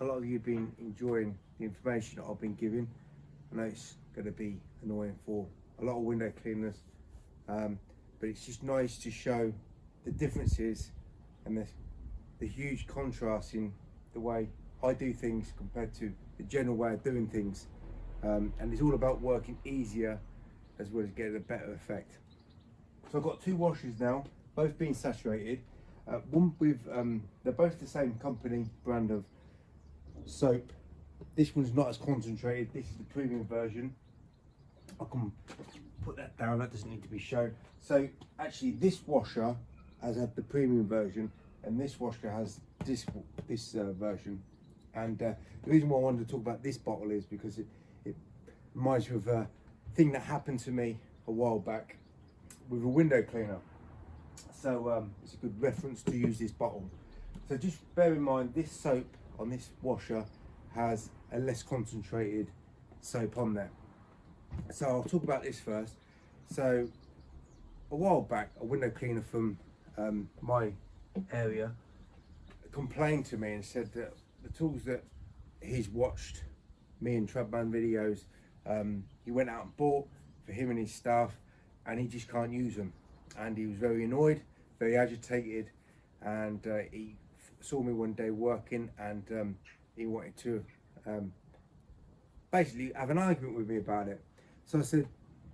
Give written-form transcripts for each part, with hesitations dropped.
a lot of you have been enjoying the information that I've been giving. I know it's going to be annoying for a lot of window cleaners, but it's just nice to show the differences and the huge contrast in the way I do things compared to the general way of doing things. And it's all about working easier as well as getting a better effect. So I've got two washers now, both being saturated. One with, they're both the same company brand of soap. This one's not as concentrated. This is the premium version. I can put that down, that doesn't need to be shown. So actually this washer has had the premium version and this washer has this version. And the reason why I wanted to talk about this bottle is because it reminds me of a thing that happened to me a while back with a window cleaner. So it's a good reference to use this bottle. So just bear in mind, this soap on this washer has a less concentrated soap on there. So I'll talk about this first. So a while back, a window cleaner from my area complained to me and said that the tools that he's watched me and Trubman videos, he went out and bought for him and his staff, and he just can't use them. And he was very annoyed, very agitated, and he saw me one day working, and he wanted to basically have an argument with me about it. So I said,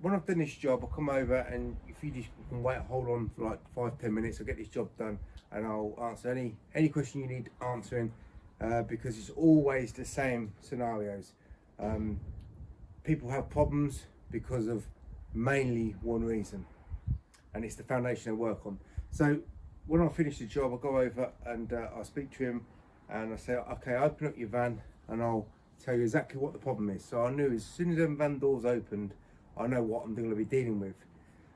when I've done this job, I'll come over, and if you just can wait, hold on for like 5-10 minutes, I'll get this job done, and I'll answer any question you need answering, because it's always the same scenarios. People have problems because of mainly one reason, and it's the foundation they work on. So when I finish the job, I'll go over and I'll speak to him, and I say, okay, open up your van and I'll tell you exactly what the problem is. So I knew as soon as them van doors opened, I know what I'm going to be dealing with.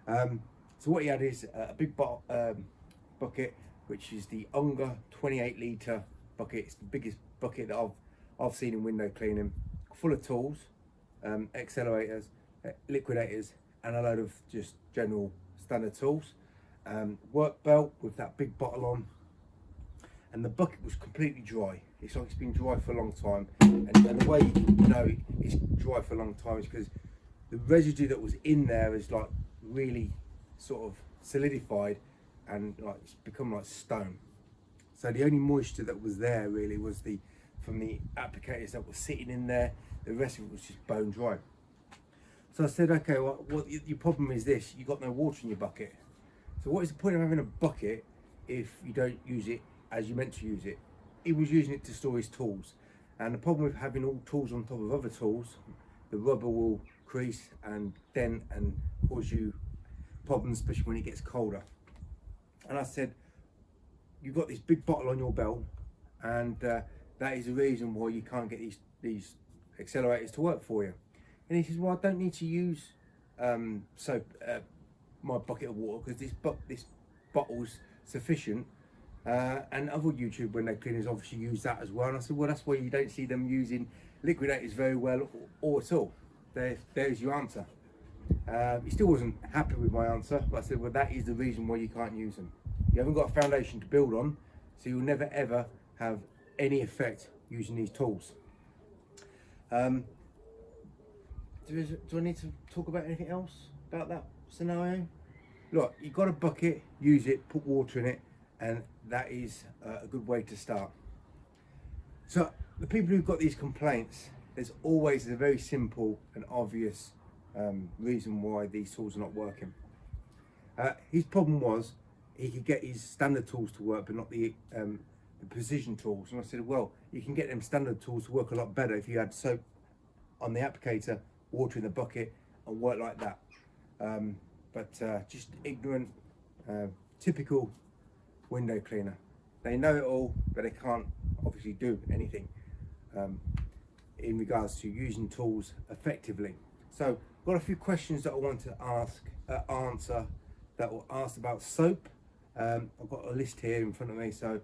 So what he had is a big bucket, which is the Unger 28 litre bucket. It's the biggest bucket that I've seen in window cleaning, full of tools, accelerators, liquidators, and a load of just general standard tools. Work belt with that big bottle on, and the bucket was completely dry. It's like it's been dry for a long time, and the way you know it's dry for a long time is because the residue that was in there is like really sort of solidified, and like it's become like stone. So the only moisture that was there really was from the applicators that were sitting in there. The rest of it was just bone dry. So I said, okay, well, your problem is this: you got no water in your bucket. So what is the point of having a bucket if you don't use it as you meant to use it? He was using it to store his tools, and the problem with having all tools on top of other tools, the rubber will crease and dent and cause you problems, especially when it gets colder. And I said, you've got this big bottle on your belt, and that is the reason why you can't get these accelerators to work for you. And he says, well, I don't need to use my bucket of water because this bottle's sufficient. And other YouTube window cleaners obviously use that as well. And I said, well, that's why you don't see them using liquidators very well or at all. There's your answer. He still wasn't happy with my answer, but I said, well, that is the reason why you can't use them. You haven't got a foundation to build on, so you'll never ever have any effect using these tools. Do I need to talk about anything else about that scenario? Look, you've got a bucket, use it, put water in it, and that is a good way to start. So the people who've got these complaints, there's always a very simple and obvious reason why these tools are not working. His problem was he could get his standard tools to work, but not the precision tools. And I said, well, you can get them standard tools to work a lot better if you had soap on the applicator, water in the bucket, and work like that. But just ignorant, typical window cleaner. They know it all, but they can't obviously do anything in regards to using tools effectively. So got a few questions that I want to answer that were asked about soap. I've got a list here in front of me. So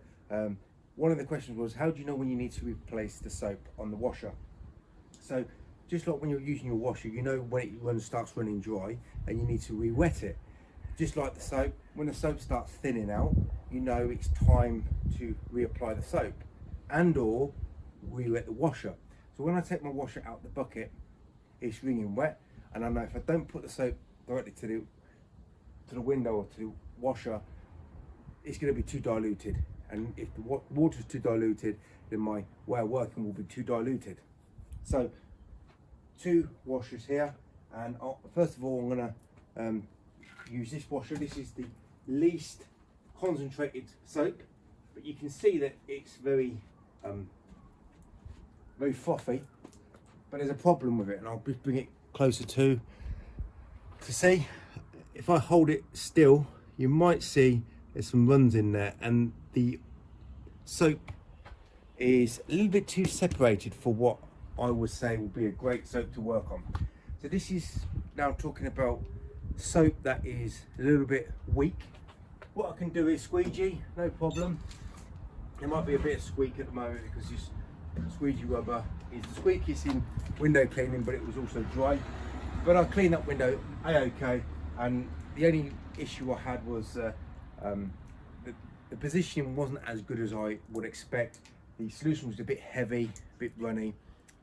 one of the questions was, how do you know when you need to replace the soap on the washer? So just like when you're using your washer, you know when it starts running dry and you need to re-wet it. Just like the soap, when the soap starts thinning out, you know it's time to reapply the soap. And or re-wet the washer. So when I take my washer out the bucket, it's wringing wet, and I know if I don't put the soap directly to the window or to the washer, it's going to be too diluted, and if the water is too diluted, then my way of working will be too diluted. So 2 washers here, and first of all I'm going to use this washer. This is the least concentrated soap, but you can see that it's very very frothy, but there's a problem with it, and I'll just bring it closer to see. If I hold it still, you might see there's some runs in there, and the soap is a little bit too separated for what I would say will be a great soap to work on. So this is now talking about soap that is a little bit weak. What I can do is squeegee, no problem. There might be a bit of squeak at the moment because this squeegee rubber is the squeakiest in window cleaning, but it was also dry. But I cleaned that window a-okay, and the only issue I had was the positioning wasn't as good as I would expect. The solution was a bit heavy, a bit runny,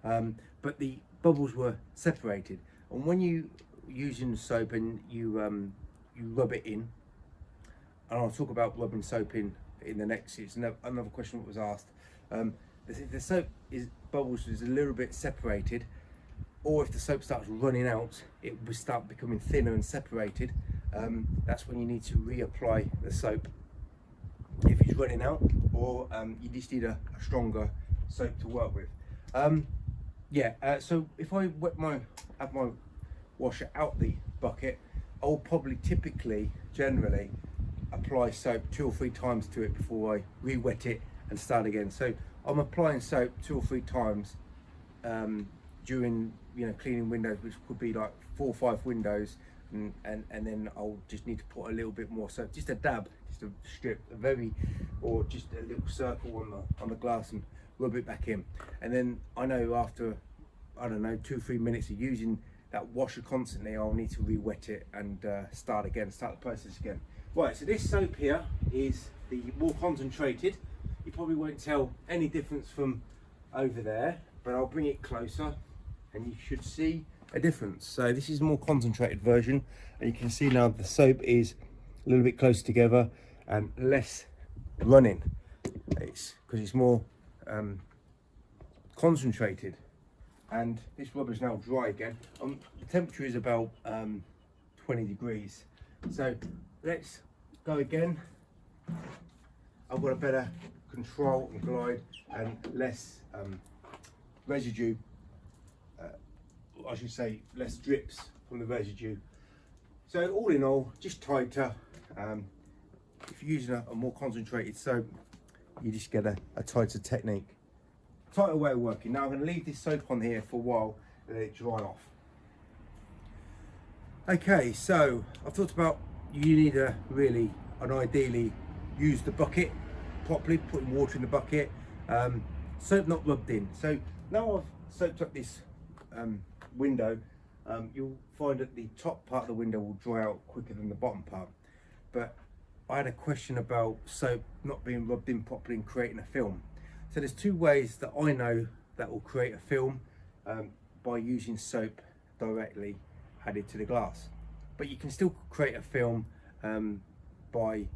but the bubbles were separated. And when you using soap and you rub it in, and I'll talk about rubbing soap in the next, it's another question that was asked. The soap bubbles is a little bit separated, or if the soap starts running out, it will start becoming thinner and separated. That's when you need to reapply the soap if it's running out, or you just need a stronger soap to work with. So if I have my washer out the bucket, I'll probably generally apply soap 2 or 3 times to it before I re-wet it and start again. So I'm applying soap 2 or 3 times during cleaning windows, which could be like 4 or 5 windows, and then I'll just need to put a little bit more soap, just a dab, just a strip, or just a little circle on the glass, and rub it back in. And then I know after, I don't know, 2 or 3 minutes of using that washer constantly, I'll need to re-wet it and start the process again. Right, so this soap here is the more concentrated. You probably won't tell any difference from over there, but I'll bring it closer and you should see a difference. So this is a more concentrated version, and you can see now the soap is a little bit closer together and less running. It's because it's more concentrated, and this rubber is now dry again. The temperature is about 20 degrees. So let's go again. I've got a better control and glide and less residue, I should say less drips from the residue. So all in all, just tighter. If you're using a more concentrated soap, you just get a tighter technique, tighter way of working. Now I'm going to leave this soap on here for a while and let it dry off. Okay, so I've talked about you need to really and ideally use the bucket properly, putting water in the bucket, soap not rubbed in. So now I've soaped up this window, you'll find that the top part of the window will dry out quicker than the bottom part. But I had a question about soap not being rubbed in properly and creating a film. So there's 2 ways that I know that will create a film, by using soap directly added to the glass. But you can still create a film by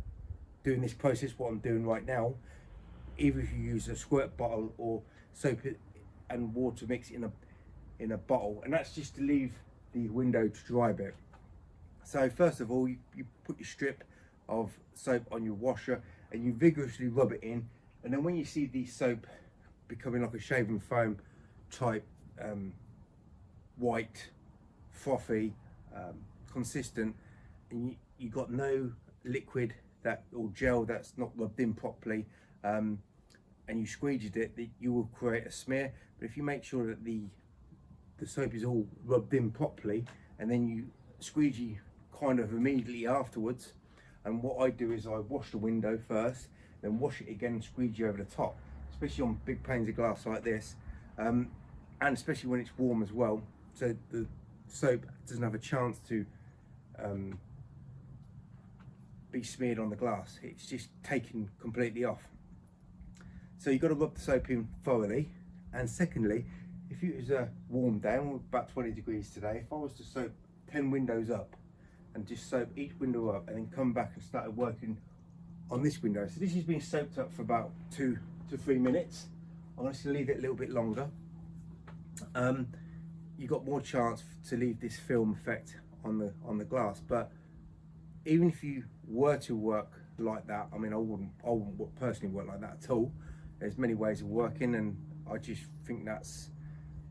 doing this process, what I'm doing right now, either if you use a squirt bottle or soap and water mix in a bottle, and that's just to leave the window to dry a bit. So first of all, you put your strip of soap on your washer and you vigorously rub it in, and then when you see the soap becoming like a shaving foam type, white, frothy, consistent, and you got no liquid or gel that's not rubbed in properly, and you squeegeed it, that you will create a smear. But if you make sure that the soap is all rubbed in properly, and then you squeegee kind of immediately afterwards, and what I do is I wash the window first, then wash it again and squeegee over the top, especially on big panes of glass like this, and especially when it's warm as well, so the soap doesn't have a chance to be smeared on the glass. It's just taken completely off. So you've got to rub the soap in thoroughly, And secondly, if it was a warm day, and we're about 20 degrees today, if I was to soap 10 windows up and just soap each window up and then come back and started working on this window, so this has been soaked up for about 2 to 3 minutes. I'm going to leave it a little bit longer. You've got more chance to leave this film effect on the glass. But even if you were to work like that, I mean, I wouldn't personally work like that at all. There's many ways of working, and I just think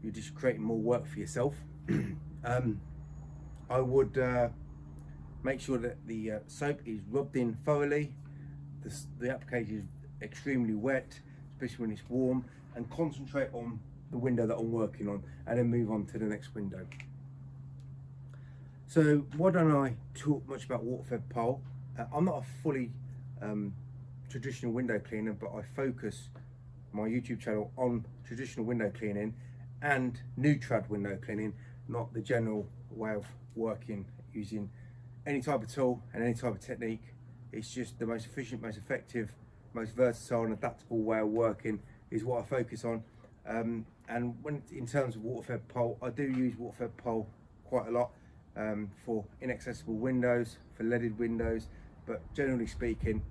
you're just creating more work for yourself. I would make sure that the soap is rubbed in thoroughly, the applicator is extremely wet, especially when it's warm, and concentrate on the window that I'm working on, and then move on to the next window. So why don't I talk much about water-fed pole? I'm not a fully traditional window cleaner, but I focus my YouTube channel on traditional window cleaning and new trad window cleaning, not the general way of working using any type of tool and any type of technique. It's just the most efficient, most effective, most versatile and adaptable way of working is what I focus on. And when in terms of water-fed pole, I do use water-fed pole quite a lot for inaccessible windows, for leaded windows, but generally speaking,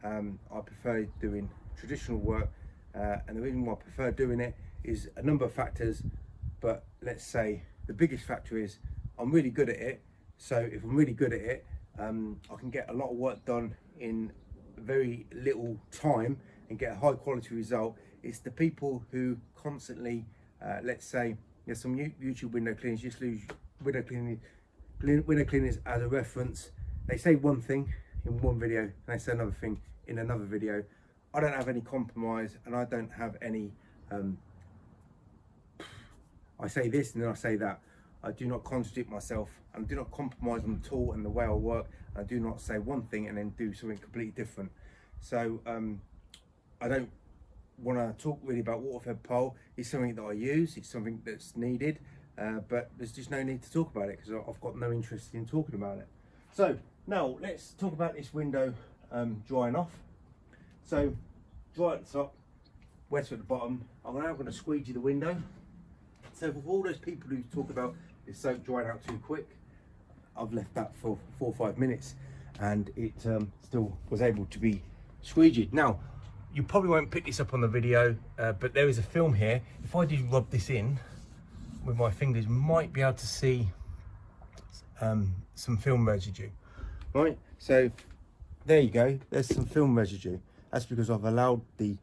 I prefer doing traditional work, and the reason why I prefer doing it is a number of factors, but let's say the biggest factor is I'm really good at it. So if I'm really good at it, I can get a lot of work done in very little time and get a high quality result. It's the people who constantly, let's say, there's some YouTube window cleaners, just use window cleaners as a reference. They say one thing in one video and they say another thing in another video. I don't have any compromise, and I don't have any, I say this and then I say that. I do not contradict myself, and I do not compromise on the tool and the way I work. I do not say one thing and then do something completely different. So I don't want to talk really about water-fed pole. It's something that I use, it's something that's needed, but there's just no need to talk about it because I've got no interest in talking about it. So now let's talk about this window drying off. So dry at the top, wet at the bottom. I'm now going to squeegee the window. So for all those people who talk about this soap drying out too quick, I've left that for 4 or 5 minutes and it still was able to be squeegeed. Now, you probably won't pick this up on the video, but there is a film here. If I did rub this in with my fingers, you might be able to see some film residue. Right, so there you go, there's some film residue. That's because I've allowed the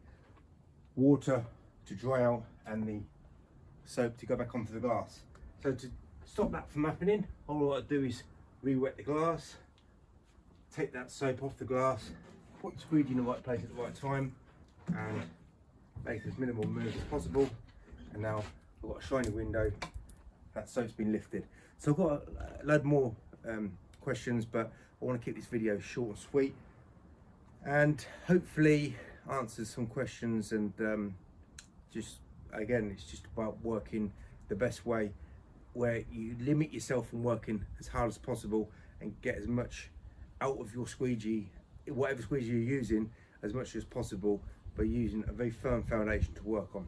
water to dry out and the soap to go back onto the glass. So to stop that from happening, all I do is re-wet the glass, take that soap off the glass, put the squeegee in the right place at the right time, and make as minimal moves as possible. And now I've got a shiny window, that soap's been lifted. So I've got a load more questions, but I want to keep this video short and sweet and hopefully answer some questions, and just again, it's just about working the best way where you limit yourself from working as hard as possible and get as much out of your squeegee, whatever squeegee you're using, as much as possible, by using a very firm foundation to work on.